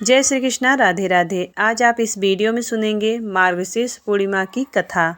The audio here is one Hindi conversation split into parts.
जय श्री कृष्णा, राधे राधे। आज आप इस वीडियो में सुनेंगे मार्गशीर्ष पूर्णिमा की कथा।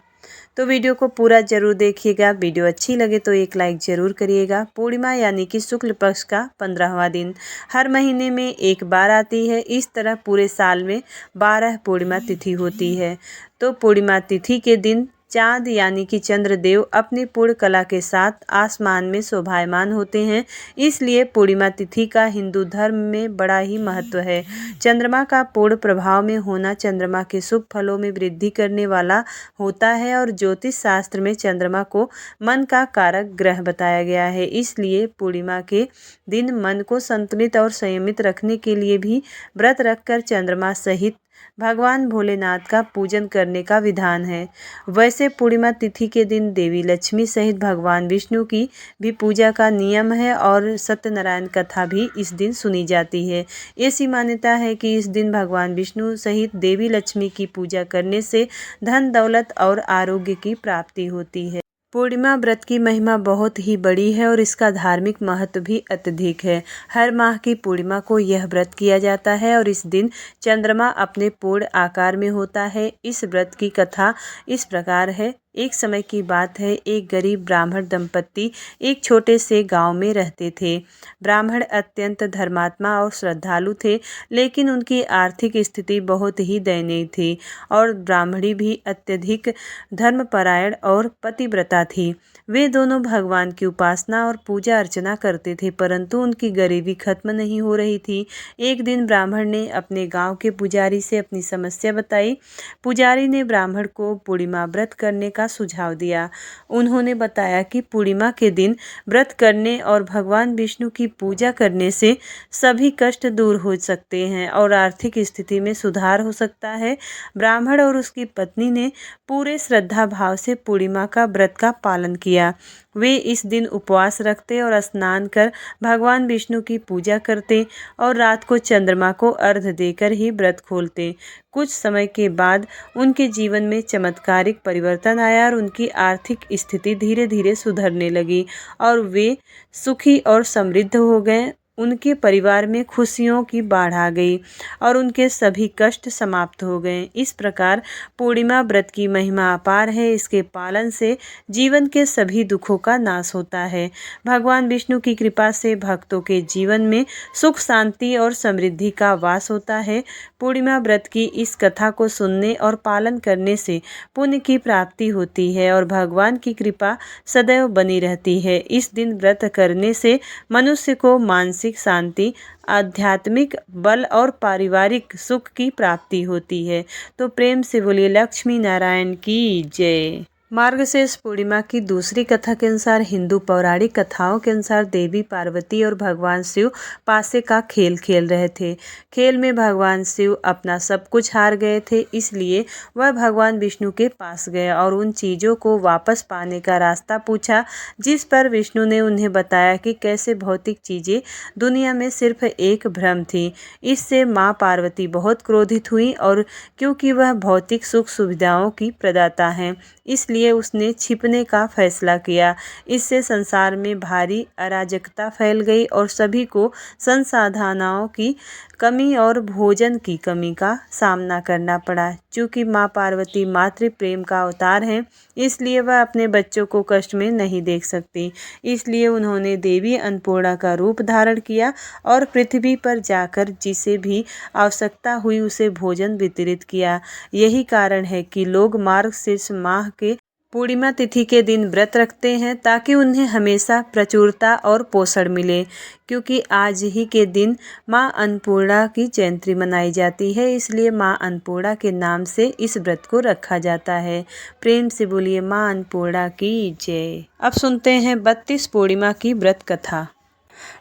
तो वीडियो को पूरा जरूर देखिएगा। वीडियो अच्छी लगे तो एक लाइक जरूर करिएगा। पूर्णिमा यानी कि शुक्ल पक्ष का 15वां दिन हर महीने में एक बार आती है। इस तरह पूरे साल में 12 पूर्णिमा तिथि होती है। तो पूर्णिमा तिथि के दिन चाँद यानी कि चंद्रदेव अपनी पूर्ण कला के साथ आसमान में शोभायमान होते हैं। इसलिए पूर्णिमा तिथि का हिंदू धर्म में बड़ा ही महत्व है। चंद्रमा का पूर्ण प्रभाव में होना चंद्रमा के शुभ फलों में वृद्धि करने वाला होता है और ज्योतिष शास्त्र में चंद्रमा को मन का कारक ग्रह बताया गया है। इसलिए पूर्णिमा के दिन मन को संतुलित और संयमित रखने के लिए भी व्रत रखकर चंद्रमा सहित भगवान भोलेनाथ का पूजन करने का विधान है। वैसे पूर्णिमा तिथि के दिन देवी लक्ष्मी सहित भगवान विष्णु की भी पूजा का नियम है और सत्यनारायण कथा भी इस दिन सुनी जाती है। ऐसी मान्यता है कि इस दिन भगवान विष्णु सहित देवी लक्ष्मी की पूजा करने से धन दौलत और आरोग्य की प्राप्ति होती है। पूर्णिमा व्रत की महिमा बहुत ही बड़ी है और इसका धार्मिक महत्व भी अत्यधिक है। हर माह की पूर्णिमा को यह व्रत किया जाता है और इस दिन चंद्रमा अपने पूर्ण आकार में होता है। इस व्रत की कथा इस प्रकार है। एक समय की बात है, एक गरीब ब्राह्मण दंपत्ति एक छोटे से गांव में रहते थे। ब्राह्मण अत्यंत धर्मात्मा और श्रद्धालु थे, लेकिन उनकी आर्थिक स्थिति बहुत ही दयनीय थी और ब्राह्मणी भी अत्यधिक धर्मपरायण और पतिव्रता थी। वे दोनों भगवान की उपासना और पूजा अर्चना करते थे, परंतु उनकी गरीबी खत्म नहीं हो रही थी। एक दिन ब्राह्मण ने अपने गांव के पुजारी से अपनी समस्या बताई। पुजारी ने ब्राह्मण को पूर्णिमा व्रत करने का सुझाव दिया। उन्होंने बताया कि पूर्णिमा के दिन व्रत करने और भगवान विष्णु की पूजा करने से सभी कष्ट दूर हो सकते हैं और आर्थिक स्थिति में सुधार हो सकता है। ब्राह्मण और उसकी पत्नी ने पूरे श्रद्धा भाव से पूर्णिमा का व्रत का पालन किया। वे इस दिन उपवास रखते और स्नान कर भगवान विष्णु की पूजा करते और रात को चंद्रमा को अर्घ्य देकर ही व्रत खोलते। कुछ समय के बाद उनके जीवन में चमत्कारिक परिवर्तन आया और उनकी आर्थिक स्थिति धीरे धीरे सुधरने लगी और वे सुखी और समृद्ध हो गए। उनके परिवार में खुशियों की बाढ़ आ गई और उनके सभी कष्ट समाप्त हो गए। इस प्रकार पूर्णिमा व्रत की महिमा अपार है। इसके पालन से जीवन के सभी दुखों का नाश होता है। भगवान विष्णु की कृपा से भक्तों के जीवन में सुख शांति और समृद्धि का वास होता है। पूर्णिमा व्रत की इस कथा को सुनने और पालन करने से पुण्य की प्राप्ति होती है और भगवान की कृपा सदैव बनी रहती है। इस दिन व्रत करने से मनुष्य को मानसिक शांति, आध्यात्मिक बल और पारिवारिक सुख की प्राप्ति होती है। तो प्रेम से बोलिए लक्ष्मी नारायण की जय। मार्गशीर्ष पूर्णिमा की दूसरी कथा के अनुसार हिंदू पौराणिक कथाओं के अनुसार देवी पार्वती और भगवान शिव पासे का खेल खेल रहे थे। खेल में भगवान शिव अपना सब कुछ हार गए थे, इसलिए वह भगवान विष्णु के पास गए और उन चीज़ों को वापस पाने का रास्ता पूछा, जिस पर विष्णु ने उन्हें बताया कि कैसे भौतिक चीज़ें दुनिया में सिर्फ एक भ्रम थी। इससे माँ पार्वती बहुत क्रोधित हुई और क्योंकि वह भौतिक सुख सुविधाओं की प्रदाता हैं, इसलिए उसने छिपने का फैसला किया। इससे संसार में भारी अराजकता फैल गई और सभी को संसाधनों की कमी और भोजन की कमी का सामना करना पड़ा। चूँकि माँ पार्वती मातृ प्रेम का अवतार हैं, इसलिए वह अपने बच्चों को कष्ट में नहीं देख सकती। इसलिए उन्होंने देवी अन्नपूर्णा का रूप धारण किया और पृथ्वी पर जाकर जिसे भी आवश्यकता हुई उसे भोजन वितरित किया। यही कारण है कि लोग मार्गशीर्ष माह के पूर्णिमा तिथि के दिन व्रत रखते हैं, ताकि उन्हें हमेशा प्रचुरता और पोषण मिले। क्योंकि आज ही के दिन माँ अन्नपूर्णा की जयंती मनाई जाती है, इसलिए माँ अन्नपूर्णा के नाम से इस व्रत को रखा जाता है। प्रेम से बोलिए माँ अन्नपूर्णा की जय। अब सुनते हैं 32 पूर्णिमा की व्रत कथा।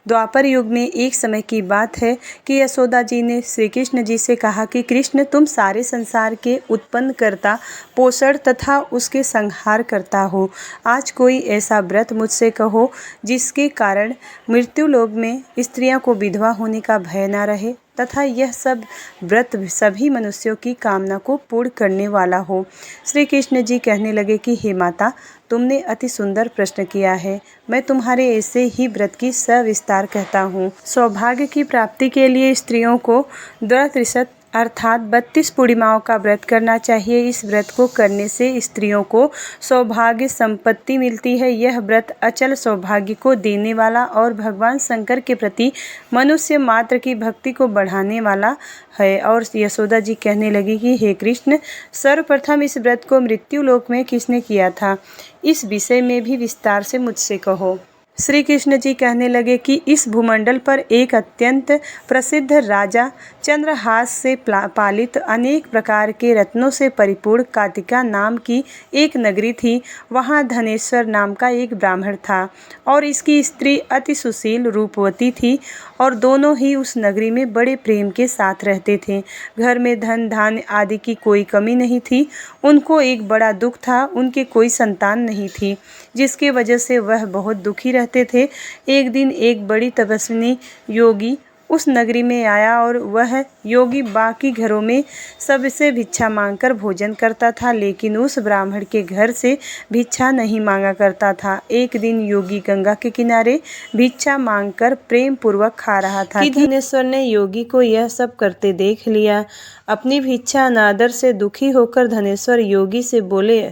द्वापर युग में एक समय की बात है कि यशोदा जी ने श्री कृष्ण जी से कहा कि कृष्ण, तुम सारे संसार के उत्पन्न करता, पोषण तथा उसके संहार करता हो। आज कोई ऐसा व्रत मुझसे कहो जिसके कारण मृत्यु लोक में स्त्रियों को विधवा होने का भय न रहे। तथा यह सब व्रत सभी मनुष्यों की कामना को पूर्ण करने वाला हो। श्री कृष्ण जी कहने लगे कि हे माता, तुमने अति सुंदर प्रश्न किया है। मैं तुम्हारे ऐसे ही व्रत की सविस्तार कहता हूँ। सौभाग्य की प्राप्ति के लिए स्त्रियों को द्वादश अर्थात 32 पूर्णिमाओं का व्रत करना चाहिए। इस व्रत को करने से स्त्रियों को सौभाग्य संपत्ति मिलती है। यह व्रत अचल सौभाग्य को देने वाला और भगवान शंकर के प्रति मनुष्य मात्र की भक्ति को बढ़ाने वाला है। और यशोदा जी कहने लगी कि हे कृष्ण, सर्वप्रथम इस व्रत को मृत्यु लोक में किसने किया था, इस विषय में भी विस्तार से मुझसे कहो। श्री कृष्ण जी कहने लगे कि इस भूमंडल पर एक अत्यंत प्रसिद्ध राजा चंद्रहास से पालित अनेक प्रकार के रत्नों से परिपूर्ण कातिका नाम की एक नगरी थी। वहाँ धनेश्वर नाम का एक ब्राह्मण था और इसकी स्त्री अति सुशील रूपवती थी और दोनों ही उस नगरी में बड़े प्रेम के साथ रहते थे। घर में धन धान्य आदि की कोई कमी नहीं थी। उनको एक बड़ा दुख था, उनके कोई संतान नहीं थी, जिसके वजह से वह बहुत दुखी रहते थे। एक दिन एक बड़ी तपस्विनी योगी उस नगरी में आया और वह योगी बाकी घरों में सबसे भिक्षा मांगकर भोजन करता था, लेकिन उस ब्राह्मण के घर से भिक्षा नहीं मांगा करता था। एक दिन योगी गंगा के किनारे भिक्षा मांगकर प्रेम पूर्वक खा रहा था कि धनेश्वर ने योगी को यह सब करते देख लिया। अपनी भिक्षा अनादर से दुखी होकर धनेश्वर योगी से बोले,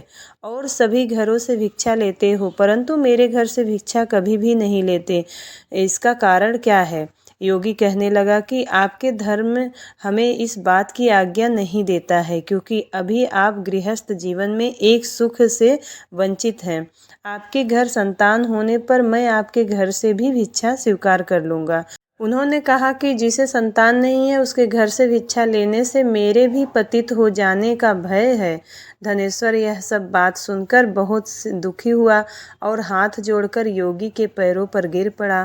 और सभी घरों से भिक्षा लेते हो, परंतु मेरे घर से भिक्षा कभी भी नहीं लेते, इसका कारण क्या है? योगी कहने लगा कि आपके धर्म हमें इस बात की आज्ञा नहीं देता है, क्योंकि अभी आप गृहस्थ जीवन में एक सुख से वंचित हैं। आपके घर संतान होने पर मैं आपके घर से भी भिक्षा स्वीकार कर लूँगा। उन्होंने कहा कि जिसे संतान नहीं है उसके घर से भिक्षा लेने से मेरे भी पतित हो जाने का भय है। धनेश्वर यह सब बात सुनकर बहुत दुखी हुआ और हाथ जोड़कर योगी के पैरों पर गिर पड़ा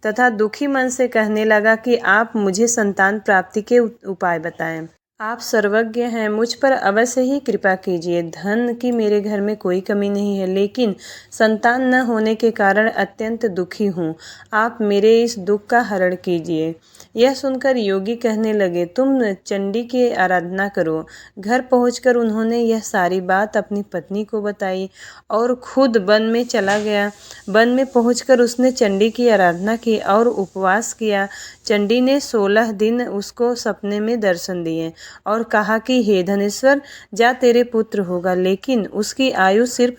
तथा दुखी मन से कहने लगा कि आप मुझे संतान प्राप्ति के उपाय बताएं। आप सर्वज्ञ हैं, मुझ पर अवश्य ही कृपा कीजिए। धन की मेरे घर में कोई कमी नहीं है, लेकिन संतान न होने के कारण अत्यंत दुखी हूँ। आप मेरे इस दुख का हरण कीजिए। यह सुनकर योगी कहने लगे, तुम चंडी की आराधना करो। घर पहुंचकर उन्होंने यह सारी बात अपनी पत्नी को बताई और खुद वन में चला गया। वन में पहुंचकर उसने चंडी की आराधना की और उपवास किया। चंडी ने 16 दिन उसको सपने में दर्शन दिए और कहा कि हे धनेश्वर, जा तेरे पुत्र होगा, लेकिन उसकी आयु सिर्फ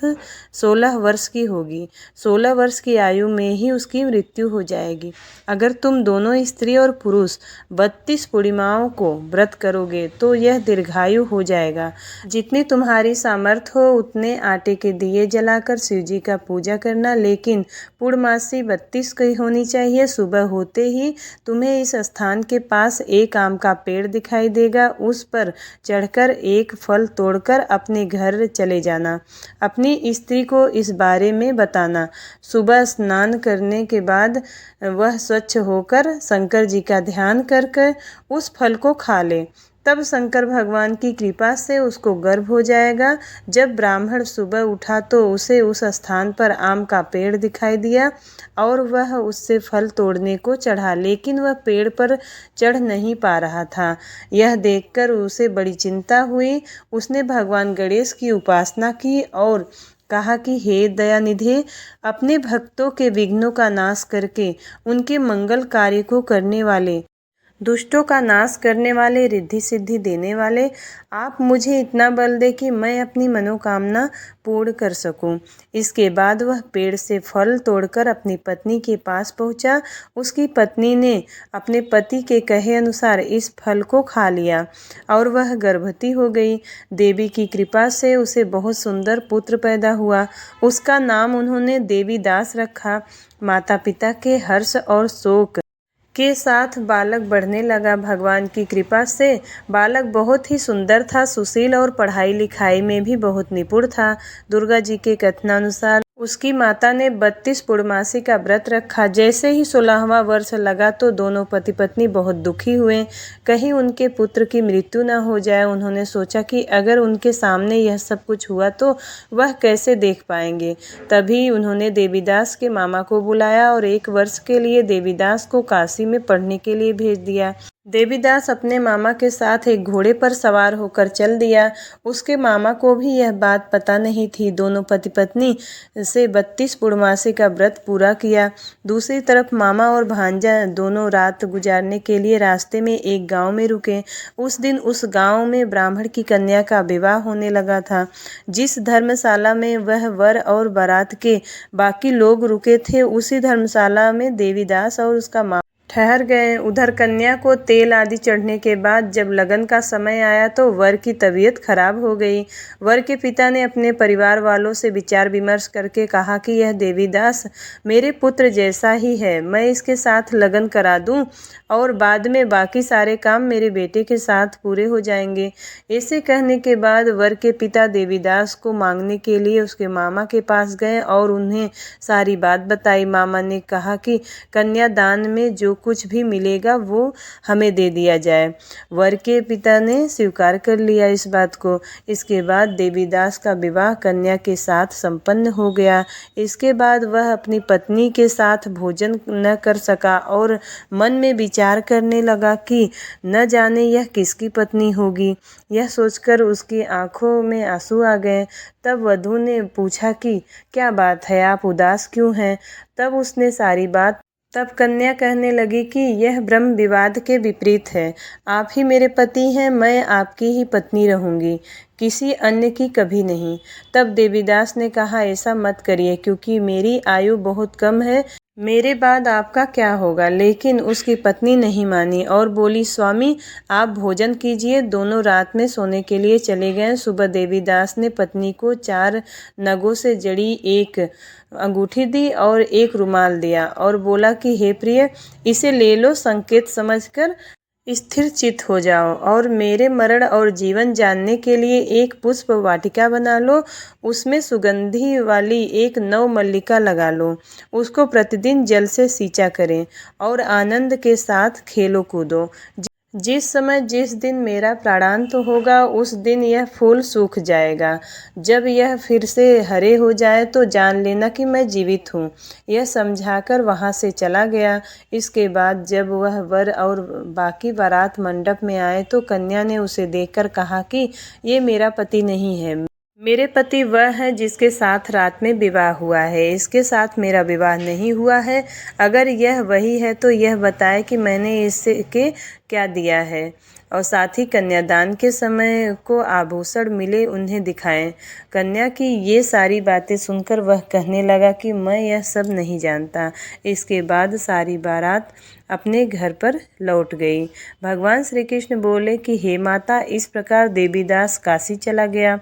16 वर्ष की होगी। 16 वर्ष की आयु में ही उसकी मृत्यु हो जाएगी। अगर तुम दोनों स्त्री और पुरुष 32 पूर्णिमाओं को व्रत करोगे तो यह दीर्घायु हो जाएगा। जितनी तुम्हारी सामर्थ्य हो उतने आटे के दिए जलाकर शिव जी का पूजा करना, लेकिन पूर्णमासी 32 की होनी चाहिए। सुबह होते ही तुम्हें इस स्थान के पास एक आम का पेड़ दिखाई देगा, उस पर चढ़कर एक फल तोड़कर अपने घर चले जाना। अपनी स्त्री को इस बारे में बताना। सुबह स्नान करने के बाद वह स्वच्छ होकर शंकर जी का ध्यान करके उस फल को खा ले। तब शंकर भगवान की कृपा से उसको गर्भ हो जाएगा। जब ब्राह्मण सुबह उठा तो उसे उस स्थान पर आम का पेड़ दिखाई दिया और वह उससे फल तोड़ने को चढ़ा, लेकिन वह पेड़ पर चढ़ नहीं पा रहा था। यह देखकर उसे बड़ी चिंता हुई। उसने भगवान गणेश की उपासना की और कहा कि हे दयानिधे, अपने भक्तों के विघ्नों का नाश करके उनके मंगल कार्य को करने वाले, दुष्टों का नाश करने वाले, रिद्धि सिद्धि देने वाले, आप मुझे इतना बल दे कि मैं अपनी मनोकामना पूर्ण कर सकूं। इसके बाद वह पेड़ से फल तोड़कर अपनी पत्नी के पास पहुंचा। उसकी पत्नी ने अपने पति के कहे अनुसार इस फल को खा लिया और वह गर्भवती हो गई। देवी की कृपा से उसे बहुत सुंदर पुत्र पैदा हुआ। उसका नाम उन्होंने देवीदास रखा। माता पिता के हर्ष और शोक के साथ बालक बढ़ने लगा। भगवान की कृपा से बालक बहुत ही सुंदर था, सुशील और पढ़ाई लिखाई में भी बहुत निपुण था। दुर्गा जी के कथनानुसार उसकी माता ने 32 पूर्णमासी का व्रत रखा। जैसे ही 16वां वर्ष लगा तो दोनों पति पत्नी बहुत दुखी हुए, कहीं उनके पुत्र की मृत्यु न हो जाए। उन्होंने सोचा कि अगर उनके सामने यह सब कुछ हुआ तो वह कैसे देख पाएंगे। तभी उन्होंने देवीदास के मामा को बुलाया और 1 वर्ष के लिए देवीदास को काशी में पढ़ने के लिए भेज दिया। देवीदास अपने मामा के साथ एक घोड़े पर सवार होकर चल दिया। उसके मामा को भी यह बात पता नहीं थी। दोनों पति पत्नी से 32 पूर्णमासी का व्रत पूरा किया। दूसरी तरफ मामा और भांजा दोनों रात गुजारने के लिए रास्ते में एक गांव में रुके। उस दिन उस गांव में ब्राह्मण की कन्या का विवाह होने लगा था। जिस धर्मशाला में वह वर और बारात के बाकी लोग रुके थे, उसी धर्मशाला में देवीदास और उसका मामा ठहर गए। उधर कन्या को तेल आदि चढ़ने के बाद जब लगन का समय आया तो वर की तबीयत खराब हो गई। वर के पिता ने अपने परिवार वालों से विचार विमर्श करके कहा कि यह देवीदास मेरे पुत्र जैसा ही है, मैं इसके साथ लगन करा दूं और बाद में बाकी सारे काम मेरे बेटे के साथ पूरे हो जाएंगे। ऐसे कहने के बाद वर के पिता देवीदास को मांगने के लिए उसके मामा के पास गए और उन्हें सारी बात बताई। मामा ने कहा कि कन्यादान में जो कुछ भी मिलेगा वो हमें दे दिया जाए। वर के पिता ने स्वीकार कर लिया इस बात को। इसके बाद देवीदास का विवाह कन्या के साथ संपन्न हो गया। इसके बाद वह अपनी पत्नी के साथ भोजन न कर सका और मन में विचार करने लगा कि न जाने यह किसकी पत्नी होगी। यह सोचकर उसकी आंखों में आंसू आ गए। तब वधू ने पूछा कि क्या बात है, आप उदास क्यों हैं? तब कन्या कहने लगी कि यह ब्रह्म विवाद के विपरीत है। आप ही मेरे पति हैं, मैं आपकी ही पत्नी रहूंगी, किसी अन्य की कभी नहीं। तब देवीदास ने कहा, ऐसा मत करिए, क्योंकि मेरी आयु बहुत कम है, मेरे बाद आपका क्या होगा। लेकिन उसकी पत्नी नहीं मानी और बोली, स्वामी आप भोजन कीजिए। दोनों रात में सोने के लिए चले गए। सुबह देवीदास ने पत्नी को 4 नगों से जड़ी एक अंगूठी दी और एक रुमाल दिया और बोला कि हे प्रिय, इसे ले लो, संकेत समझकर स्थिर चित हो जाओ और मेरे मरण और जीवन जानने के लिए एक पुष्प वाटिका बना लो। उसमें सुगंधी वाली एक नव मल्लिका लगा लो। उसको प्रतिदिन जल से सींचा करें और आनंद के साथ खेलो कूदो। जिस समय जिस दिन मेरा प्राणांत होगा उस दिन यह फूल सूख जाएगा। जब यह फिर से हरे हो जाए तो जान लेना कि मैं जीवित हूँ। यह समझाकर वहाँ से चला गया। इसके बाद जब वह वर और बाकी बारात मंडप में आए तो कन्या ने उसे देखकर कहा कि ये मेरा पति नहीं है, मेरे पति वह है जिसके साथ रात में विवाह हुआ है, इसके साथ मेरा विवाह नहीं हुआ है। अगर यह वही है तो यह बताए कि मैंने इसके क्या दिया है और साथ ही कन्यादान के समय को आभूषण मिले उन्हें दिखाएं। कन्या की ये सारी बातें सुनकर वह कहने लगा कि मैं यह सब नहीं जानता। इसके बाद सारी बारात अपने घर पर लौट गई। भगवान श्री कृष्ण बोले कि हे माता, इस प्रकार देवीदास काशी चला गया।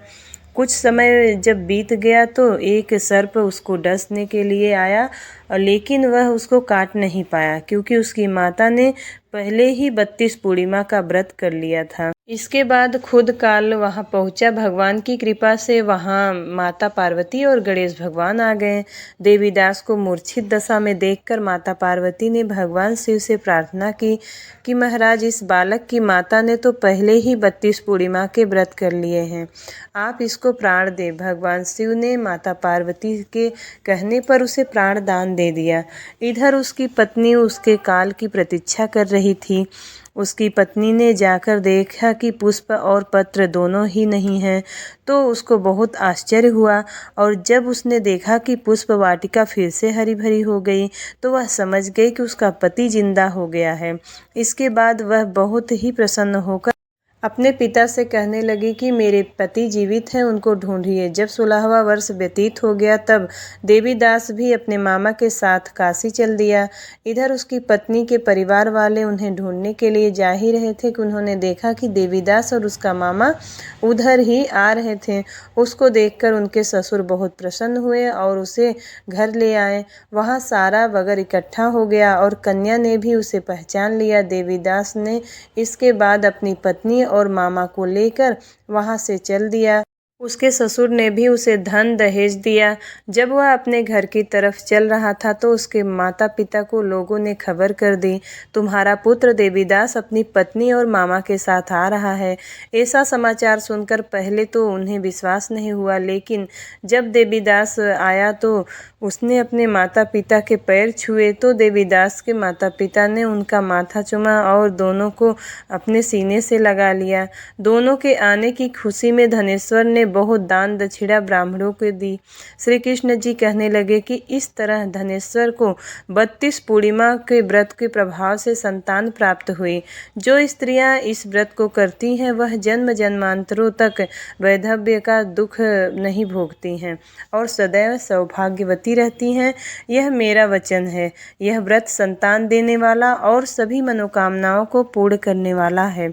कुछ समय जब बीत गया तो एक सर्प उसको डसने के लिए आया, लेकिन वह उसको काट नहीं पाया, क्योंकि उसकी माता ने पहले ही 32 पूर्णिमा का व्रत कर लिया था। इसके बाद खुद काल वहां पहुंचा। भगवान की कृपा से वहां माता पार्वती और गणेश भगवान आ गए। देवीदास को मूर्छित दशा में देखकर माता पार्वती ने भगवान शिव से प्रार्थना की कि महाराज, इस बालक की माता ने तो पहले ही 32 पूर्णिमा के व्रत कर लिए हैं, आप इसको प्राण दे। भगवान शिव ने माता पार्वती के कहने पर उसे प्राण दान दे दिया। इधर उसकी पत्नी उसके काल की प्रतीक्षा कर रही थी। उसकी पत्नी ने जाकर देखा कि पुष्प और पत्र दोनों ही नहीं हैं, तो उसको बहुत आश्चर्य हुआ और जब उसने देखा कि पुष्प वाटिका फिर से हरी भरी हो गई तो वह समझ गई कि उसका पति जिंदा हो गया है। इसके बाद वह बहुत ही प्रसन्न होकर अपने पिता से कहने लगी कि मेरे पति जीवित हैं, उनको ढूंढिए। जब 16वां वर्ष व्यतीत हो गया तब देवीदास भी अपने मामा के साथ काशी चल दिया। इधर उसकी पत्नी के परिवार वाले उन्हें ढूंढने के लिए जा ही रहे थे कि उन्होंने देखा कि देवीदास और उसका मामा उधर ही आ रहे थे। उसको देखकर उनके ससुर बहुत प्रसन्न हुए और उसे घर ले आए। वहाँ सारा बगर इकट्ठा हो गया और कन्या ने भी उसे पहचान लिया। देवीदास ने इसके बाद अपनी पत्नी और मामा को लेकर वहां से चल दिया। उसके ससुर ने भी उसे धन दहेज दिया। जब वह अपने घर की तरफ चल रहा था तो उसके माता पिता को लोगों ने खबर कर दी, तुम्हारा पुत्र देवीदास अपनी पत्नी और मामा के साथ आ रहा है। ऐसा समाचार सुनकर पहले तो उन्हें विश्वास नहीं हुआ, लेकिन जब देवीदास आया तो उसने अपने माता पिता के पैर छुए तो देवीदास के माता पिता ने उनका माथा चूमा और दोनों को अपने सीने से लगा लिया। दोनों के आने की खुशी में धनेश्वर ने बहुत दान दक्षिणा ब्राह्मणों को दी। श्री कृष्ण जी कहने लगे कि इस तरह धनेश्वर को 32 पूर्णिमा के व्रत के प्रभाव से संतान प्राप्त हुई। जो स्त्रियां इस व्रत को करती हैं वह जन्म जन्मांतरों तक वैधव्य का दुख नहीं भोगती हैं और सदैव सौभाग्यवती रहती हैं। यह मेरा वचन है। यह व्रत संतान देने वाला और सभी मनोकामनाओं को पूर्ण करने वाला है।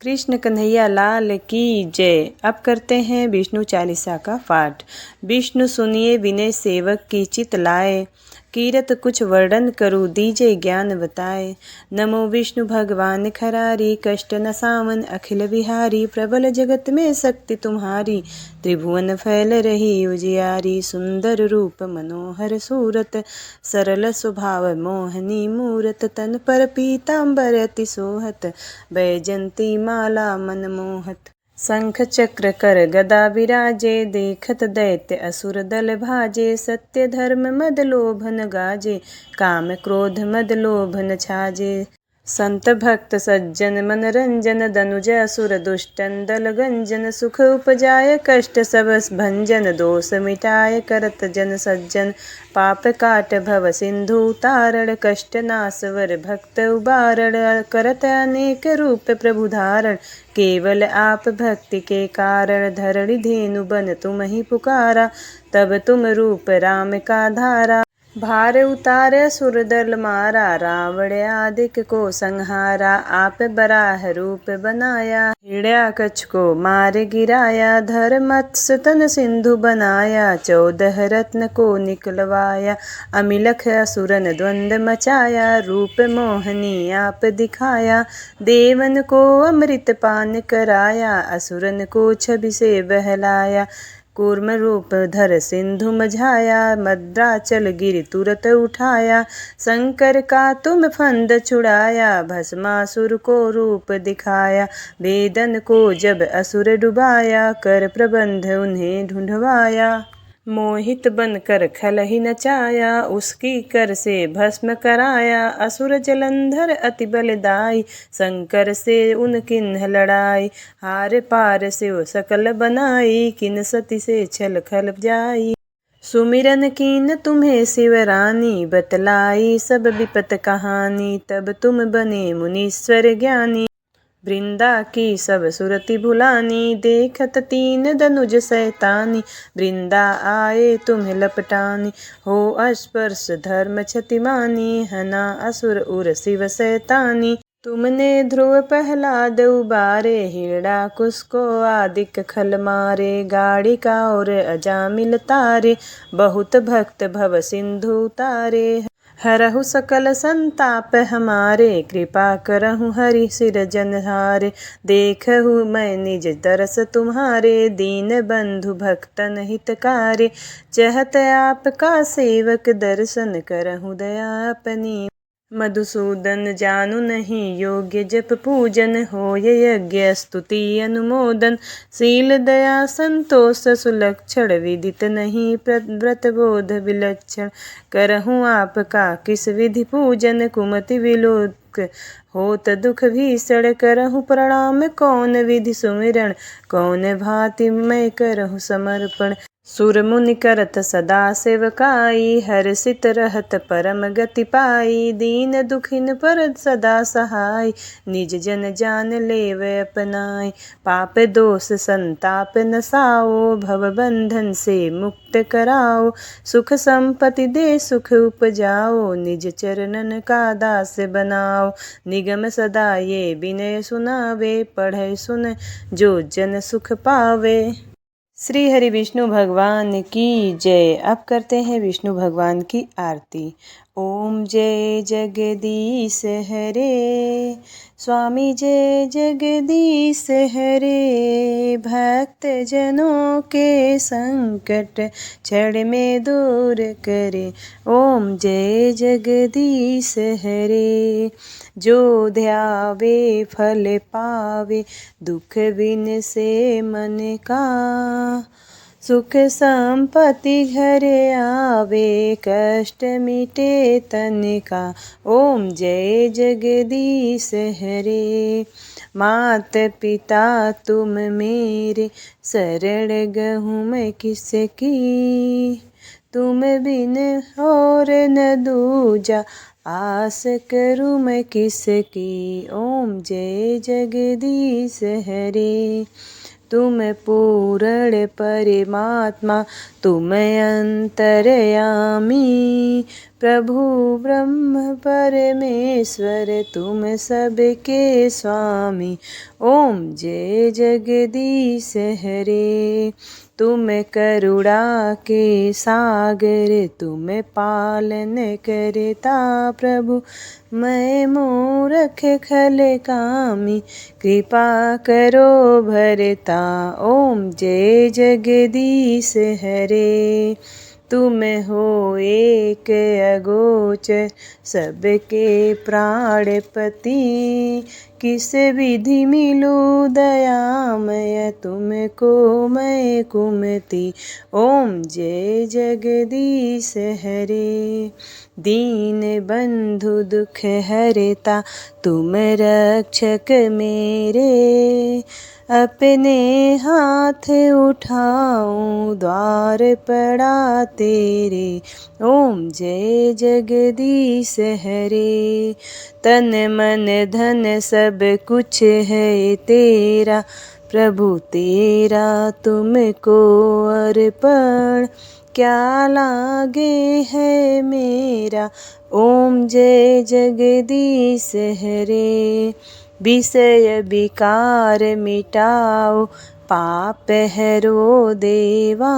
कृष्ण कन्हैया लाल की जय। अब करते हैं विष्णु चालीसा का पाठ। विष्णु सुनिए विनय सेवक की चित लाए, कीरत कुछ वर्णन करूँ दीजे ज्ञान बताए। नमो विष्णु भगवान खरारी, कष्ट न सावन अखिल बिहारी। प्रबल जगत में शक्ति तुम्हारी, त्रिभुवन फैल रही उजियारी। सुंदर रूप मनोहर सूरत, सरल स्वभाव मोहनी मूरत। तन पर पीताम्बर अति सोहत, बैजंती माला मन मोहत। शंख चक्र कर गदा विराजे, देखत दैत्य असुर दल भाजे। सत्य धर्म मद लोभन गाजे, काम क्रोध मद लोभन छाजे। संत भक्त सज्जन मनरंजन, दनुज असुर दुष्टन दल गंजन। सुख उपजाय कष्ट सब भंजन, दोष मिटाय करत जन सज्जन। पाप काट भव सिंधु तारण, कष्ट नासवर भक्त उबारण। करत अनेक रूप प्रभु धारण, केवल आप भक्ति के कारण। धरणि धेनु बन तुम ही पुकारा, तब तुम रूप राम का धारा। भार उतार असुर दल मारा, रावण आदिक को संहारा। आप बराह रूप बनाया, हिरण्याकछ को मार गिराया। धर मत्स्य तन सिंधु बनाया, 14 रत्न को निकलवाया। अमिलख असुरन द्वंद मचाया, रूप मोहनी आप दिखाया। देवन को अमृत पान कराया, असुरन को छवि से बहलाया। कूर्म रूप धर सिंधु मझाया, मद्राचल गिर तुरत उठाया। शंकर का तुम फंद छुड़ाया, भस्मासुर को रूप दिखाया। वेदन को जब असुर डुबाया, कर प्रबंध उन्हें ढूंढवाया। मोहित बनकर खल ही नचाया, उसकी कर से भस्म कराया। असुर जलंधर अति बलदाई, शंकर से उन किन्ह लड़ाई। हार पार से वो सकल बनाई, किन सती से छल खल जाई। सुमिरन कीन तुम्हें शिवरानी, बतलाई सब विपत कहानी। तब तुम बने मुनीश्वर ज्ञानी, वृंदा की सब सुरति भुलानी। देखत तीन दनुज सैतानी, वृंदा आए तुम्हें लपटानी। हो स्पर्श धर्म क्षतिमानी, हना असुर उर शिव सैतानी। तुमने ध्रुव प्रहलाद उबारे, हिरण्याकुश को आदिक खल मारे। गाड़ी का और अजामिल तारे, बहुत भक्त भव सिंधु तारे। हरहु सकल संताप हमारे, कृपा करहु हरि सिर जनहारे। देखहु मैं निज दरस तुम्हारे, दीन बंधु भक्तन हितकारे। चहत आपका सेवक दर्शन, करहु दया अपनी। मधुसूदन जानू नहीं योग्य जप पूजन, होय यज्ञ स्तुति अनुमोदन। शील दया संतोष सुलक्षण, विदित नहीं व्रत बोध विलक्षण। करहूँ आपका किस विधि पूजन, कुमति विलोक होत दुख भीषण। करहूँ प्रणाम कौन विधि सुमिरन, कौन भांति मैं करहूँ समर्पण। सुर मुनि करत सदा सेवकाई, हर्षित रहत परम गति पाई। दीन दुखिन पर सदा सहाय, निज जन जान लेव अपनाय। पाप दोष संताप नसाओ, भव बंधन से मुक्त कराओ। सुख संपत्ति दे सुख उपजाओ, निज चरणन का दास बनाओ। निगम सदा ये विनय सुनावे, पढ़े सुन जो जन सुख पावे। श्री हरि विष्णु भगवान की जय। अब करते हैं विष्णु भगवान की आरती। ओम जय जगदीश हरे, स्वामी जय जगदीश हरे। भक्त जनों के संकट क्षण में दूर करे, ओम जय जगदीश हरे। जो ध्यावे फल पावे, दुख बिन से मन का। सुख संपत्ति घरे आवे, कष्ट मिटे तन का। ओम जय जगदीश हरे। मात पिता तुम मेरे, शरण गहूँ मैं किसकी। तुम बिन और न दूजा, आस करूँ मैं किसकी। ओम जय जगदीश हरे। तुम पूर्ण परमात्मा, तुम अंतर्यामी। प्रभु ब्रह्म परमेश्वर, तुम सबके स्वामी। ओम जय जगदीश हरे। तुम करुणा के सागर, तुम पालन करता प्रभु। मैं मूर्ख खल कामी, कृपा करो भरता। ओम जय जगदीश हरे। तुम हो एक अगोचर, सबके प्राणपति। किस विधि मिलूं दयामय, तुमको मैं कुमति। ओम जय जगदीश हरे। दीन बंधु दुख हरता, तुम रक्षक मेरे। अपने हाथ उठाऊं, द्वार पड़ा तेरे। ओम जय जगदीश हरे। तन मन धन सब कुछ है तेरा, प्रभु तेरा तुमको अर्पण। क्या लागे है मेरा। ओम जय जगदीश हरे। विषय विकार मिटाओ, पाप हरो देवा।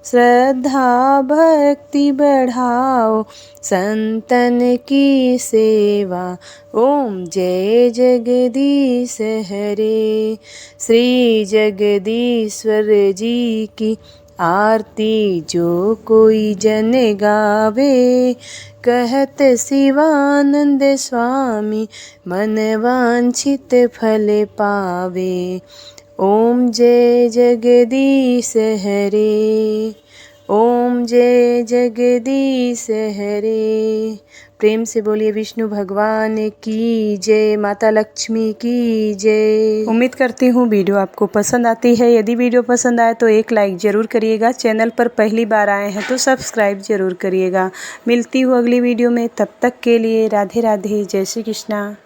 श्रद्धा भक्ति बढ़ाओ, संतन की सेवा। ओम जय जगदीश हरे। श्री जगदीश्वर जी की आरती जो कोई जन गावे। कहत शिवानंद स्वामी, मन वांछित फल पावे। ओम जय जगदीश हरे। ओम जय जगदीश हरे। प्रेम से बोलिए विष्णु भगवान की जय, माता लक्ष्मी की जय। उम्मीद करती हूँ वीडियो आपको पसंद आती है। यदि वीडियो पसंद आए तो एक लाइक ज़रूर करिएगा। चैनल पर पहली बार आए हैं तो सब्सक्राइब ज़रूर करिएगा। मिलती हूँ अगली वीडियो में, तब तक के लिए राधे राधे, जय श्री कृष्णा।